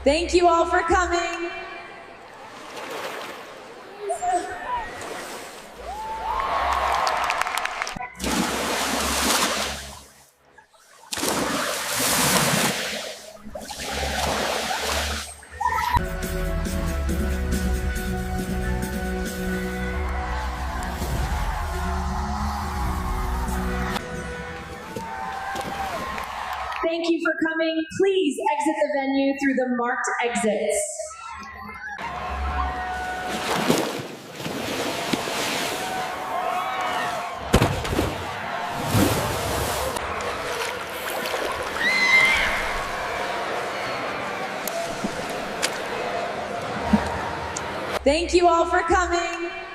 Thank you all for coming. Thank you for coming. Please exit the venue through the marked exits. Thank you all for coming.